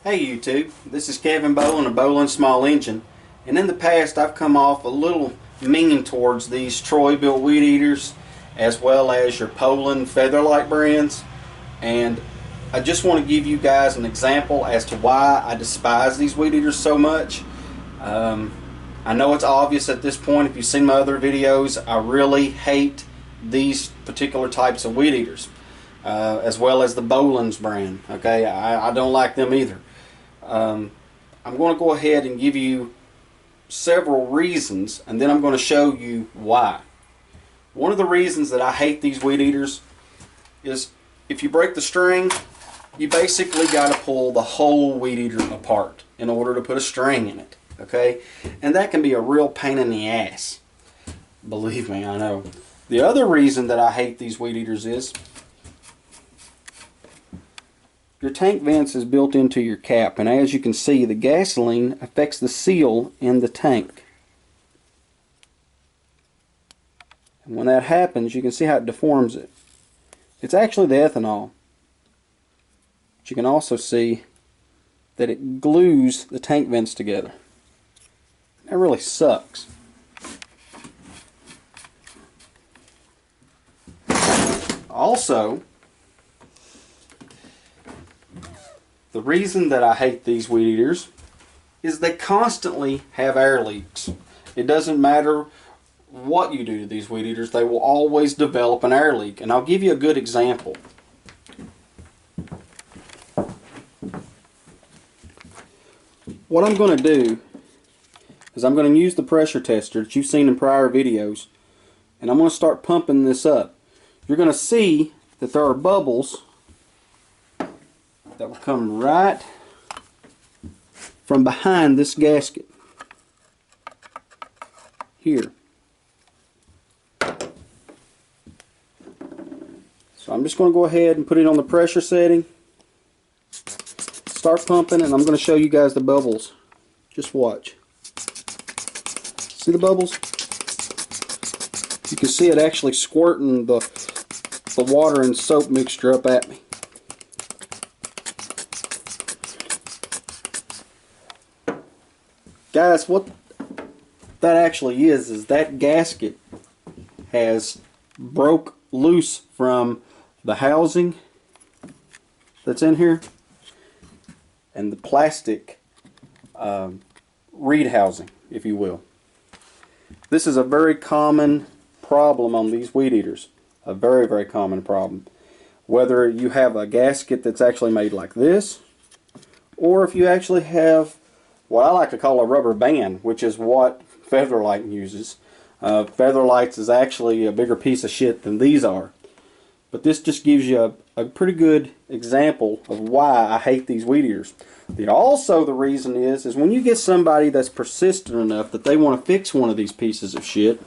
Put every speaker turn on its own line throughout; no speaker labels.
Hey YouTube, this is Kevin Boland of Boland Small Engine, and in the past I've come off a little mean towards these TroyBuilt weed eaters as well as your Poland Featherlite brands, and I just want to give you guys an example as to why I despise these weed eaters so much. I know it's obvious at this point if you've seen my other videos. I really hate these particular types of weed eaters, as well as the Boland's brand. Okay, I don't like them either. I'm going to go ahead and give you several reasons, and then I'm going to show you why. One of the reasons that I hate these weed eaters is if you break the string, you basically got to pull the whole weed eater apart in order to put a string in it. Okay, and that can be a real pain in the ass. Believe me, I know. The other reason that I hate these weed eaters is your tank vents is built into your cap, and as you can see, the gasoline affects the seal in the tank. And when that happens, you can see how it deforms it. It's actually the ethanol. But you can also see that it glues the tank vents together. That really sucks. Also, the reason that I hate these weed eaters is they constantly have air leaks. It doesn't matter what you do to these weed eaters, they will always develop an air leak. And I'll give you a good example. What I'm going to do is I'm going to use the pressure tester that you've seen in prior videos, and I'm going to start pumping this up. You're going to see that there are bubbles that will come right from behind this gasket here. So I'm just going to go ahead and put it on the pressure setting, start pumping, and I'm going to show you guys the bubbles. Just watch. See the bubbles? You can see it actually squirting the water and soap mixture up at me. Guys, what that actually is that gasket has broke loose from the housing that's in here and the plastic reed housing, if you will. This is a very common problem on these weed eaters. A very, very common problem. Whether you have a gasket that's actually made like this, or if you actually have what I like to call a rubber band, which is what Featherlite uses. Featherlite's is actually a bigger piece of shit than these are. But this just gives you a pretty good example of why I hate these weed eaters. Also, the reason is when you get somebody that's persistent enough that they want to fix one of these pieces of shit,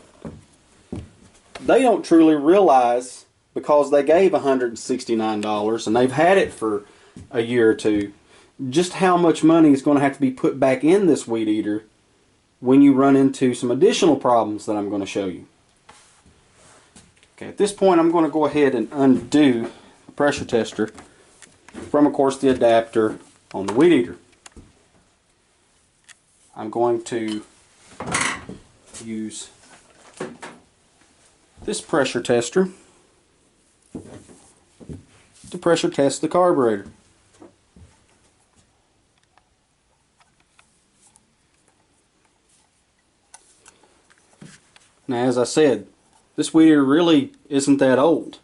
they don't truly realize, because they gave $169 and they've had it for a year or two, just how much money is going to have to be put back in this weed eater when you run into some additional problems that I'm going to show you. Okay, at this point I'm going to go ahead and undo the pressure tester from, of course, the adapter on the weed eater. I'm going to use this pressure tester to pressure test the carburetor. Now, as I said, this weed eater really isn't that old.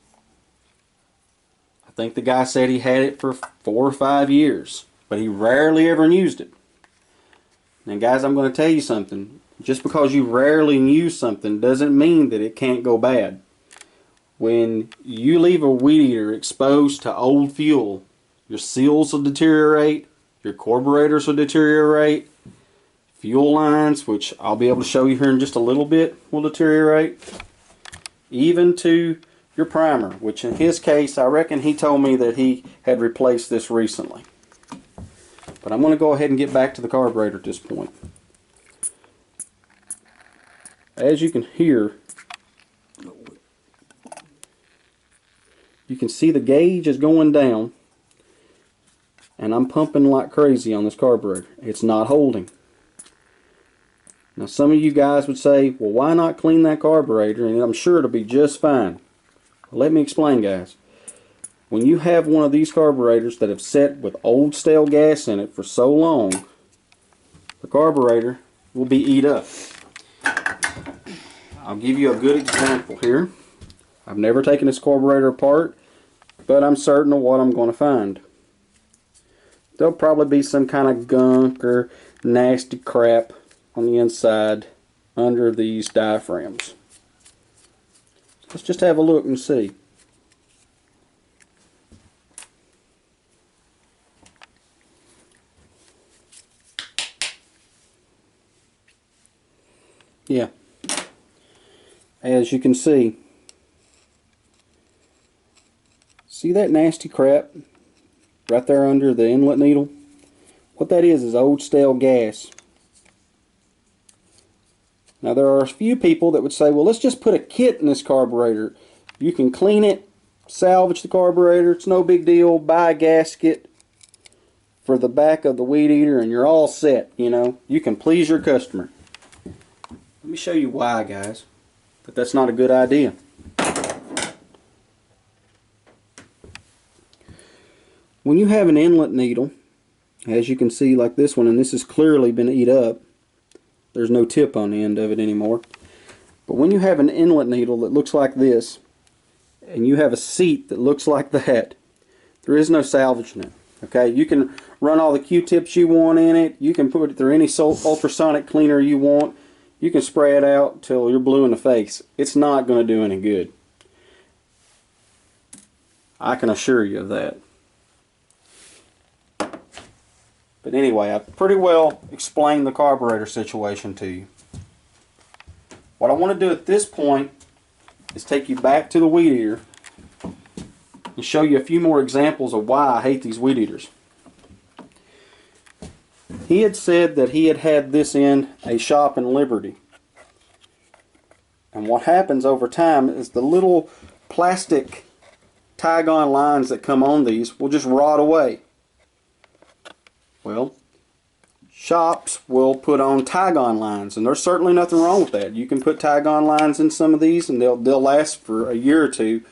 I think the guy said he had it for 4 or 5 years, but he rarely ever used it. Now guys, I'm going to tell you something. Just because you rarely use something doesn't mean that it can't go bad. When you leave a weed eater exposed to old fuel, your seals will deteriorate, your carburetors will deteriorate, fuel lines, which I'll be able to show you here in just a little bit, will deteriorate, even to your primer, which in his case, I reckon he told me that he had replaced this recently. But I'm going to go ahead and get back to the carburetor at this point. As you can hear, you can see the gauge is going down, and I'm pumping like crazy on this carburetor. It's not holding. Now some of you guys would say, well, why not clean that carburetor and I'm sure it'll be just fine. Well, let me explain, guys. When you have one of these carburetors that have sat with old stale gas in it for so long, the carburetor will be eat up. I'll give you a good example here. I've never taken this carburetor apart, but I'm certain of what I'm going to find. There'll probably be some kind of gunk or nasty crap on the inside under these diaphragms. Let's just have a look and see. Yeah, as you can see that nasty crap right there under the inlet needle? What that is old stale gas. Now there are a few people that would say, well, let's just put a kit in this carburetor. You can clean it, salvage the carburetor, it's no big deal, buy a gasket for the back of the weed eater and you're all set, you know. You can please your customer. Let me show you why, guys, that that's not a good idea. When you have an inlet needle, as you can see like this one, and this has clearly been eat up, there's no tip on the end of it anymore. But when you have an inlet needle that looks like this, and you have a seat that looks like that, there is no salvaging it. Okay, you can run all the Q-tips you want in it, you can put it through any ultrasonic cleaner you want, you can spray it out till you're blue in the face. It's not going to do any good. I can assure you of that. But anyway, I've pretty well explained the carburetor situation to you. What I want to do at this point is take you back to the weed eater and show you a few more examples of why I hate these weed eaters. He had said that he had had this in a shop in Liberty. And what happens over time is the little plastic tie-on lines that come on these will just rot away. Well, shops will put on tie-on lines, and there's certainly nothing wrong with that. You can put tie-on lines in some of these and they'll last for a year or two,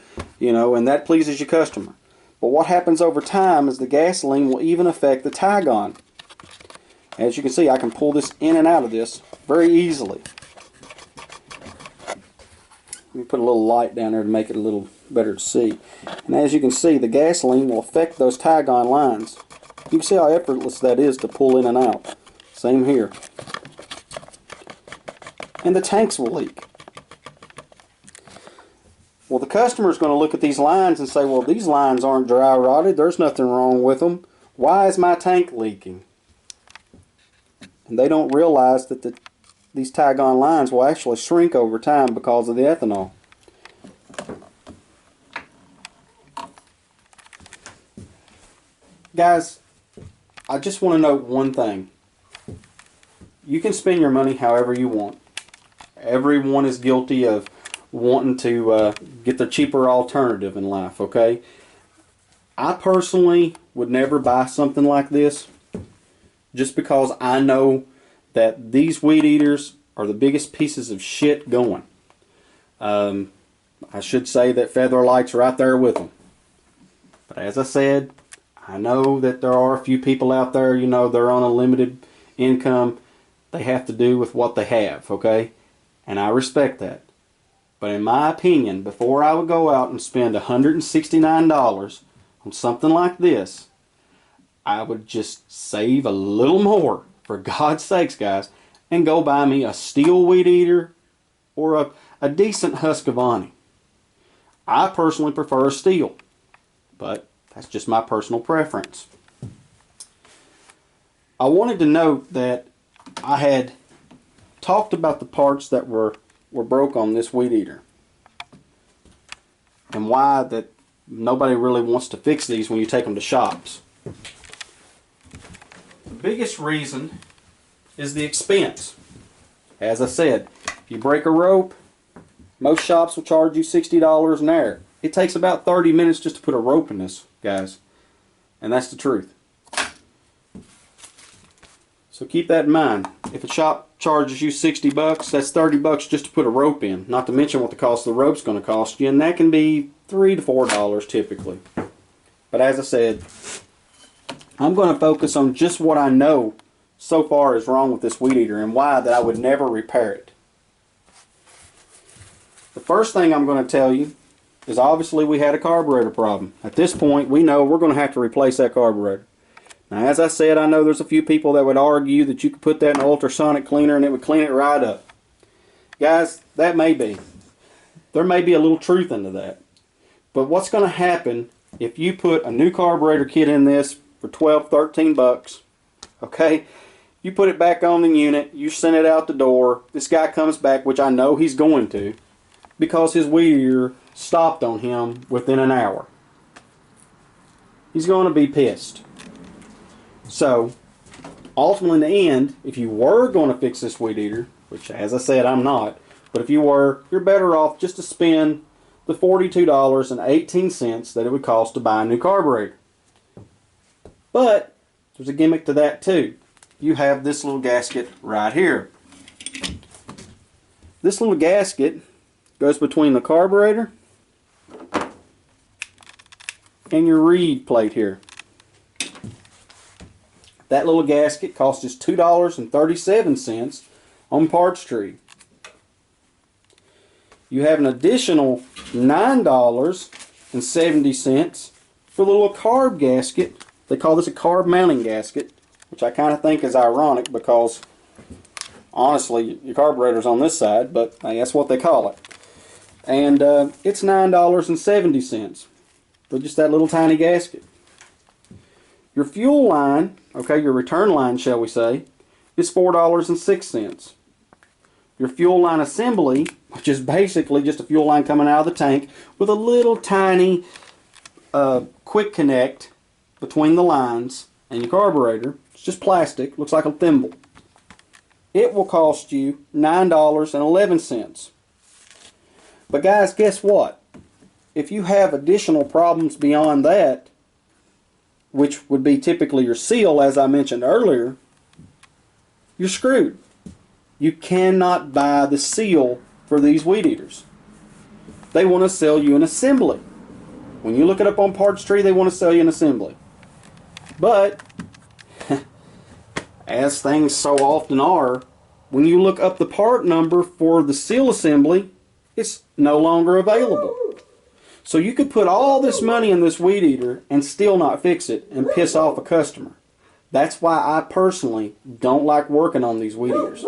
you know, and that pleases your customer. But what happens over time is the gasoline will even affect the tie-on. As you can see, I can pull this in and out of this very easily. Let me put a little light down there to make it a little better to see. And as you can see, the gasoline will affect those tie-on lines. You can see how effortless that is to pull in and out. Same here. And the tanks will leak. Well, the customer is going to look at these lines and say, well, these lines aren't dry rotted. There's nothing wrong with them. Why is my tank leaking? And they don't realize that these tie-on lines will actually shrink over time because of the ethanol. Guys, I just want to note one thing. You can spend your money however you want. Everyone is guilty of wanting to get the cheaper alternative in life, okay? I personally would never buy something like this just because I know that these weed eaters are the biggest pieces of shit going. I should say that Featherlite's right there with them. But as I said, I know that there are a few people out there, you know, they're on a limited income. They have to do with what they have, okay? And I respect that. But in my opinion, before I would go out and spend $169 on something like this, I would just save a little more, for God's sakes, guys, and go buy me a steel weed eater or a decent Husqvarna. I personally prefer a steel, but that's just my personal preference. I wanted to note that I had talked about the parts that were broke on this weed eater and why that nobody really wants to fix these when you take them to shops. The biggest reason is the expense. As I said, if you break a rope, most shops will charge you $60 an hour. It takes about 30 minutes just to put a rope in this, guys. And that's the truth. So keep that in mind. If a shop charges you 60 bucks, that's 30 bucks just to put a rope in, not to mention what the cost of the rope's going to cost you, and that can be $3 to $4 typically. But as I said, I'm going to focus on just what I know so far is wrong with this weed eater and why that I would never repair it. The first thing I'm going to tell you is obviously we had a carburetor problem. At this point, we know we're going to have to replace that carburetor. Now, as I said, I know there's a few people that would argue that you could put that in an ultrasonic cleaner and it would clean it right up. Guys, that may be. There may be a little truth into that. But what's going to happen if you put a new carburetor kit in this for 12, 13 bucks, okay? You put it back on the unit, you send it out the door, this guy comes back, which I know he's going to, because his weed eater stopped on him within an hour. He's going to be pissed. So, ultimately in the end, if you were going to fix this weed eater, which as I said I'm not, but if you were, you're better off just to spend the $42.18 that it would cost to buy a new carburetor. But there's a gimmick to that too. You have this little gasket right here. This little gasket goes between the carburetor and your reed plate here. That little gasket costs us $2.37 on Parts Tree. You have an additional $9.70 for the little carb gasket. They call this a carb mounting gasket, which I kind of think is ironic because honestly your carburetor's on this side, but that's what they call it. And it's $9.70 for just that little tiny gasket. Your fuel line, okay, your return line shall we say, is $4.06. Your fuel line assembly, which is basically just a fuel line coming out of the tank with a little tiny quick connect between the lines and your carburetor. It's just plastic, looks like a thimble. It will cost you $9.11. But guys, guess what? If you have additional problems beyond that, which would be typically your seal, as I mentioned earlier, you're screwed. You cannot buy the seal for these weed eaters. They want to sell you an assembly. When you look it up on Parts Tree, they want to sell you an assembly. But, as things so often are, when you look up the part number for the seal assembly, it's no longer available. So you could put all this money in this weed eater and still not fix it and piss off a customer. That's why I personally don't like working on these weed eaters.